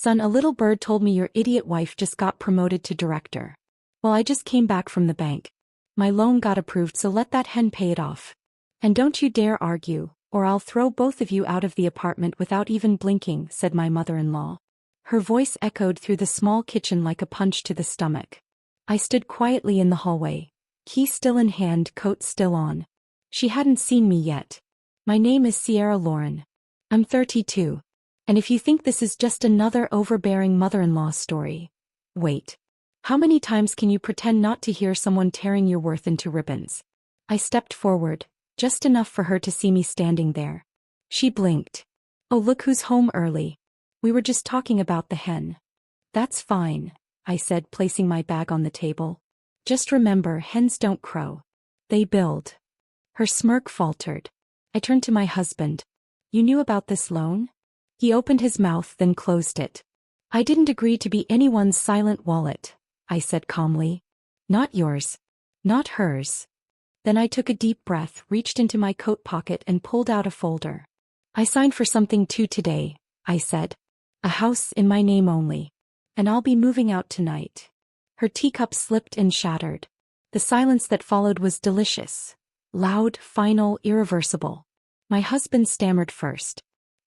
Son, a little bird told me your idiot wife just got promoted to director. Well, I just came back from the bank. My loan got approved, so let that hen pay it off. And don't you dare argue, or I'll throw both of you out of the apartment without even blinking, said my mother-in-law. Her voice echoed through the small kitchen like a punch to the stomach. I stood quietly in the hallway, key still in hand, coat still on. She hadn't seen me yet. My name is Sierra Lauren. I'm 32. And if you think this is just another overbearing mother-in-law story, wait. How many times can you pretend not to hear someone tearing your worth into ribbons? I stepped forward, just enough for her to see me standing there. She blinked. Oh, look who's home early. We were just talking about the hen. That's fine, I said, placing my bag on the table. Just remember, hens don't crow. They build. Her smirk faltered. I turned to my husband. You knew about this loan? He opened his mouth, then closed it. I didn't agree to be anyone's silent wallet, I said calmly. Not yours. Not hers. Then I took a deep breath, reached into my coat pocket and pulled out a folder. I signed for something too today, I said. A house in my name only. And I'll be moving out tonight. Her teacup slipped and shattered. The silence that followed was delicious. Loud, final, irreversible. My husband stammered first.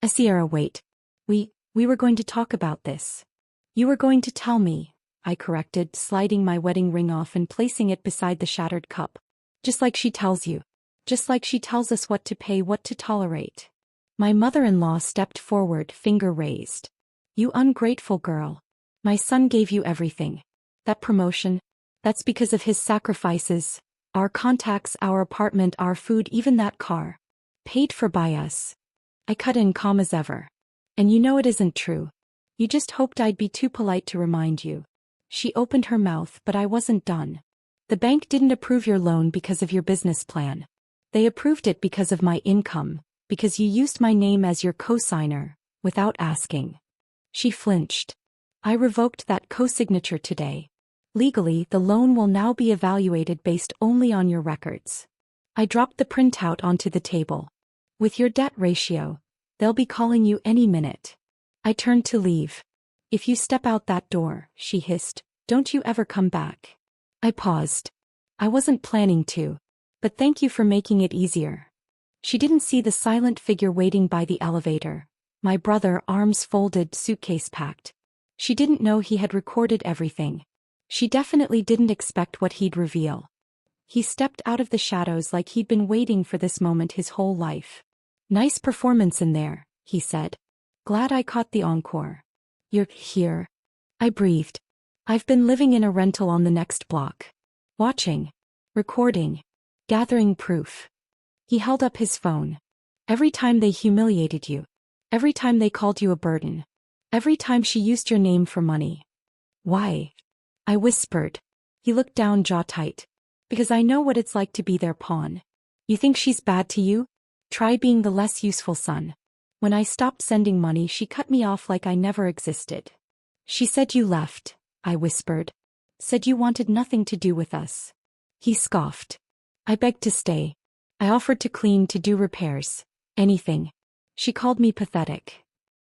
Sierra, wait. We were going to talk about this. You were going to tell me, I corrected, sliding my wedding ring off and placing it beside the shattered cup. Just like she tells you. Just like she tells us what to pay, what to tolerate. My mother-in-law stepped forward, finger raised. You ungrateful girl. My son gave you everything. That promotion, that's because of his sacrifices. Our contacts, our apartment, our food, even that car. Paid for by us. I cut in calm as ever. And you know it isn't true. You just hoped I'd be too polite to remind you. She opened her mouth, but I wasn't done. The bank didn't approve your loan because of your business plan. They approved it because of my income, because you used my name as your co-signer, without asking. She flinched. I revoked that co-signature today. Legally, the loan will now be evaluated based only on your records. I dropped the printout onto the table. With your debt ratio, they'll be calling you any minute. I turned to leave. If you step out that door, she hissed, don't you ever come back. I paused. I wasn't planning to. But thank you for making it easier. She didn't see the silent figure waiting by the elevator. My brother, arms folded, suitcase packed. She didn't know he had recorded everything. She definitely didn't expect what he'd reveal. He stepped out of the shadows like he'd been waiting for this moment his whole life. Nice performance in there, he said. Glad I caught the encore. You're here? I breathed. I've been living in a rental on the next block. Watching. Recording. Gathering proof. He held up his phone. Every time they humiliated you. Every time they called you a burden. Every time she used your name for money. Why? I whispered. He looked down, jaw tight. Because I know what it's like to be their pawn. You think she's bad to you? Try being the less useful son. When I stopped sending money, she cut me off like I never existed. She said you left, I whispered. Said you wanted nothing to do with us. He scoffed. I begged to stay. I offered to clean, to do repairs. Anything. She called me pathetic.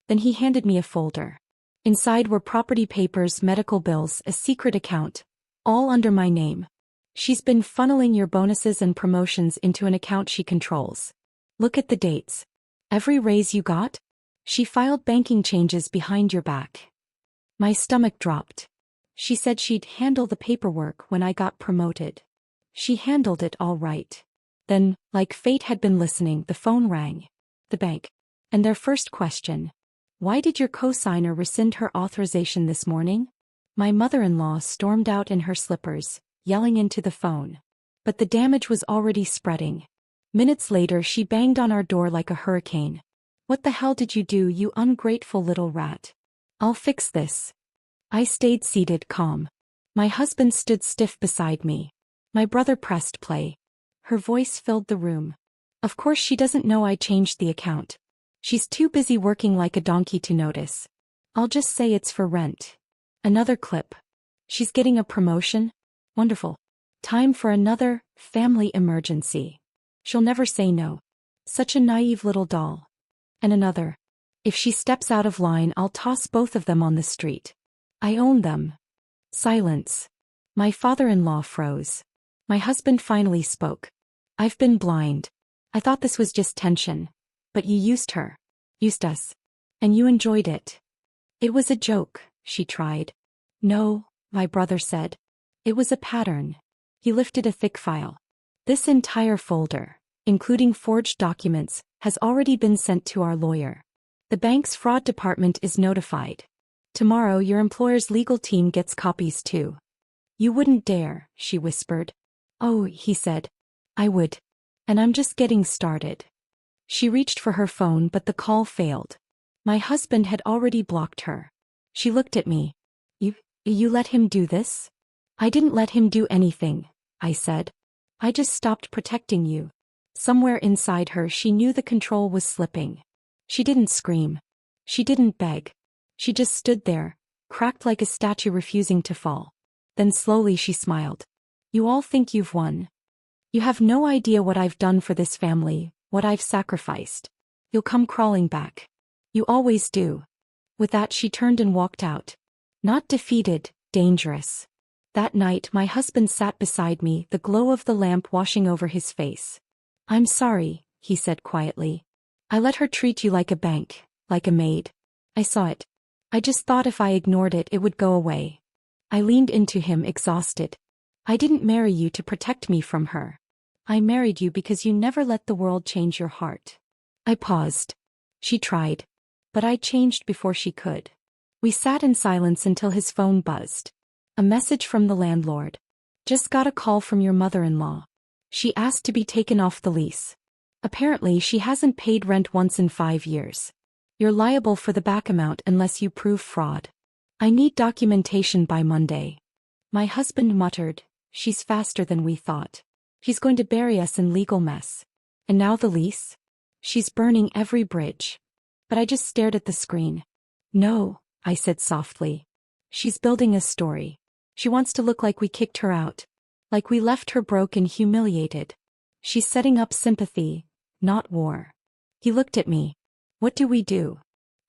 Then he handed me a folder. Inside were property papers, medical bills, a secret account. All under my name. She's been funneling your bonuses and promotions into an account she controls. Look at the dates. Every raise you got? She filed banking changes behind your back. My stomach dropped. She said she'd handle the paperwork when I got promoted. She handled it all right. Then, like fate had been listening, the phone rang. The bank. And their first question. Why did your co-signer rescind her authorization this morning? My mother-in-law stormed out in her slippers, yelling into the phone. But the damage was already spreading. Minutes later, she banged on our door like a hurricane. What the hell did you do, you ungrateful little rat? I'll fix this. I stayed seated, calm. My husband stood stiff beside me. My brother pressed play. Her voice filled the room. Of course she doesn't know I changed the account. She's too busy working like a donkey to notice. I'll just say it's for rent. Another clip. She's getting a promotion? Wonderful. Time for another family emergency. She'll never say no. Such a naive little doll. And another. If she steps out of line, I'll toss both of them on the street. I own them. Silence. My father-in-law froze. My husband finally spoke. I've been blind. I thought this was just tension. But you used her. Used us. And you enjoyed it. It was a joke, she tried. No, my brother said. It was a pattern. He lifted a thick file. This entire folder, including forged documents, has already been sent to our lawyer. The bank's fraud department is notified. Tomorrow your employer's legal team gets copies too. You wouldn't dare, she whispered. Oh, he said. I would. And I'm just getting started. She reached for her phone but the call failed. My husband had already blocked her. She looked at me. You let him do this? I didn't let him do anything, I said. I just stopped protecting you. Somewhere inside her she knew the control was slipping. She didn't scream. She didn't beg. She just stood there, cracked like a statue refusing to fall. Then slowly she smiled. You all think you've won. You have no idea what I've done for this family, what I've sacrificed. You'll come crawling back. You always do. With that she turned and walked out. Not defeated, dangerous. That night my husband sat beside me, the glow of the lamp washing over his face. I'm sorry, he said quietly. I let her treat you like a bank, like a maid. I saw it. I just thought if I ignored it, it would go away. I leaned into him, exhausted. I didn't marry you to protect me from her. I married you because you never let the world change your heart. I paused. She tried. But I changed before she could. We sat in silence until his phone buzzed. A message from the landlord. Just got a call from your mother-in-law. She asked to be taken off the lease. Apparently she hasn't paid rent once in 5 years. You're liable for the back amount unless you prove fraud. I need documentation by Monday. My husband muttered, she's faster than we thought. She's going to bury us in legal mess. And now the lease? She's burning every bridge. But I just stared at the screen. No, I said softly. She's building a story. She wants to look like we kicked her out. Like we left her broke and humiliated. She's setting up sympathy, not war. He looked at me. What do we do?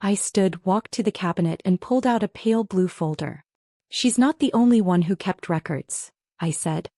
I stood, walked to the cabinet and pulled out a pale blue folder. She's not the only one who kept records, I said.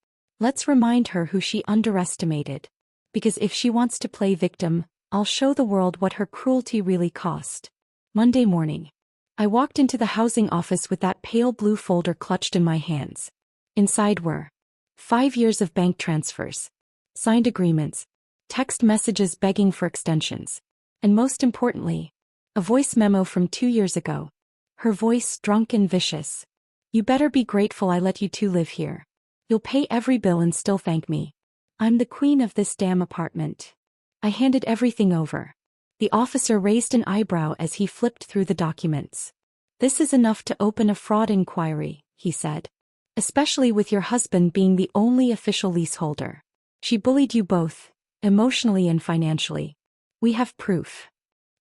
Let's remind her who she underestimated. Because if she wants to play victim, I'll show the world what her cruelty really cost. Monday morning. I walked into the housing office with that pale blue folder clutched in my hands. Inside were 5 years of bank transfers, signed agreements, text messages begging for extensions, and most importantly, a voice memo from 2 years ago. Her voice drunk and vicious. You better be grateful I let you two live here. You'll pay every bill and still thank me. I'm the queen of this damn apartment. I handed everything over. The officer raised an eyebrow as he flipped through the documents. This is enough to open a fraud inquiry, he said. Especially with your husband being the only official leaseholder. She bullied you both, emotionally and financially. We have proof.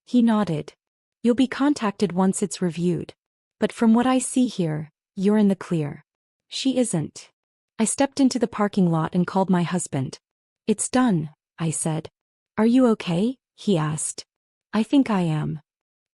He nodded. You'll be contacted once it's reviewed. But from what I see here, you're in the clear. She isn't. I stepped into the parking lot and called my husband. It's done, I said. Are you okay? He asked. I think I am.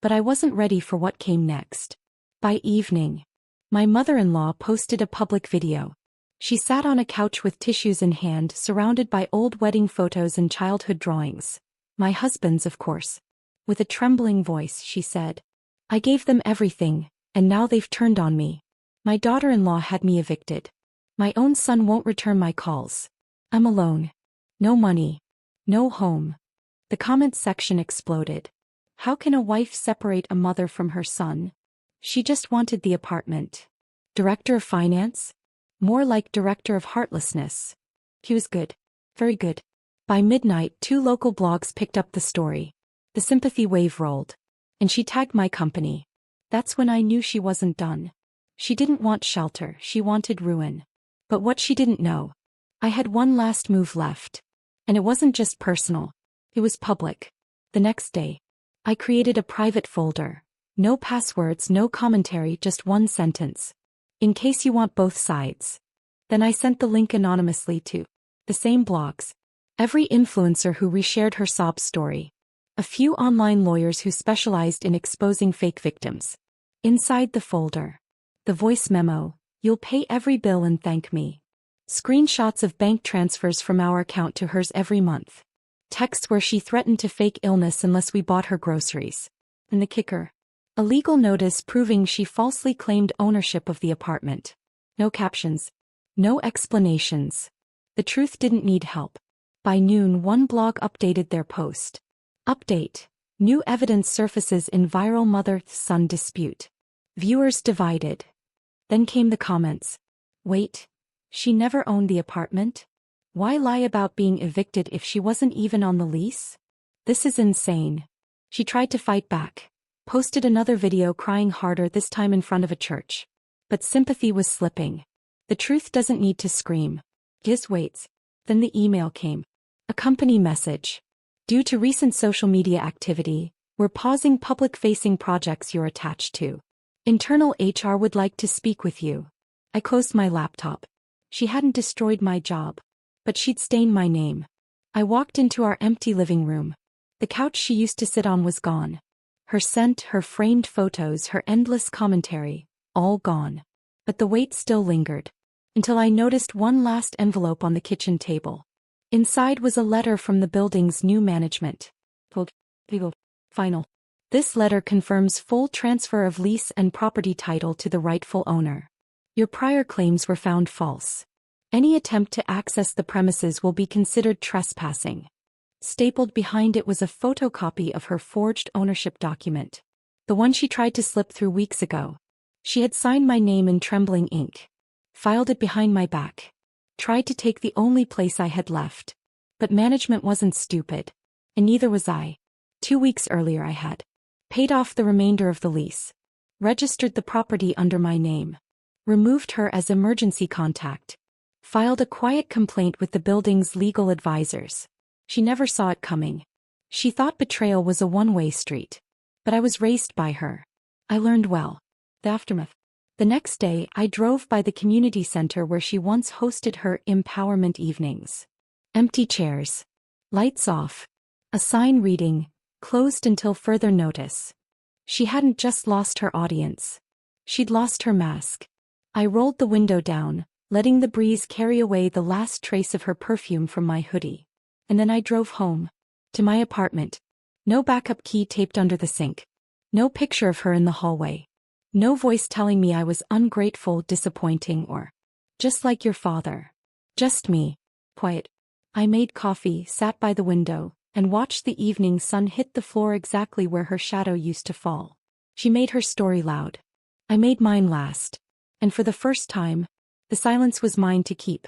But I wasn't ready for what came next. By evening, my mother-in-law posted a public video. She sat on a couch with tissues in hand, surrounded by old wedding photos and childhood drawings. My husband's, of course. With a trembling voice, she said, I gave them everything, and now they've turned on me. My daughter-in-law had me evicted. My own son won't return my calls. I'm alone. No money. No home. The comments section exploded. How can a wife separate a mother from her son? She just wanted the apartment. Director of finance? More like director of heartlessness. He was good. Very good. By midnight, 2 local blogs picked up the story. The sympathy wave rolled. And she tagged my company. That's when I knew she wasn't done. She didn't want shelter, she wanted ruin. But what she didn't know. I had one last move left. And it wasn't just personal. It was public. The next day, I created a private folder. No passwords, no commentary, just one sentence. In case you want both sides. Then I sent the link anonymously to the same blogs. Every influencer who reshared her sob story. A few online lawyers who specialized in exposing fake victims. Inside the folder. The voice memo, "You'll pay every bill and thank me." Screenshots of bank transfers from our account to hers every month. Texts where she threatened to fake illness unless we bought her groceries. And the kicker. A legal notice proving she falsely claimed ownership of the apartment. No captions. No explanations. The truth didn't need help. By noon, one blog updated their post. Update. New evidence surfaces in viral mother-son dispute. Viewers divided. Then came the comments. Wait. She never owned the apartment? Why lie about being evicted if she wasn't even on the lease? This is insane. She tried to fight back. Posted another video crying harder, this time in front of a church. But sympathy was slipping. The truth doesn't need to scream. Just waits. Then the email came. A company message. Due to recent social media activity, we're pausing public-facing projects you're attached to. Internal HR would like to speak with you. I closed my laptop. She hadn't destroyed my job. But she'd stained my name. I walked into our empty living room. The couch she used to sit on was gone. Her scent, her framed photos, her endless commentary, all gone. But the weight still lingered. Until I noticed one last envelope on the kitchen table. Inside was a letter from the building's new management. Final. This letter confirms full transfer of lease and property title to the rightful owner. Your prior claims were found false. Any attempt to access the premises will be considered trespassing. Stapled behind it was a photocopy of her forged ownership document. The one she tried to slip through weeks ago. She had signed my name in trembling ink. Filed it behind my back. Tried to take the only place I had left. But management wasn't stupid. And neither was I. 2 weeks earlier I had paid off the remainder of the lease. Registered the property under my name. Removed her as emergency contact. Filed a quiet complaint with the building's legal advisors. She never saw it coming. She thought betrayal was a one-way street. But I was raised by her. I learned well. The aftermath. The next day, I drove by the community center where she once hosted her empowerment evenings. Empty chairs. Lights off. A sign reading, "Closed until further notice." She hadn't just lost her audience. She'd lost her mask. I rolled the window down, letting the breeze carry away the last trace of her perfume from my hoodie. And then I drove home. To my apartment. No backup key taped under the sink. No picture of her in the hallway. No voice telling me I was ungrateful, disappointing, or just like your father. Just me. Quiet. I made coffee, sat by the window, and watched the evening sun hit the floor exactly where her shadow used to fall. She made her story loud. I made mine last. And for the first time, the silence was mine to keep.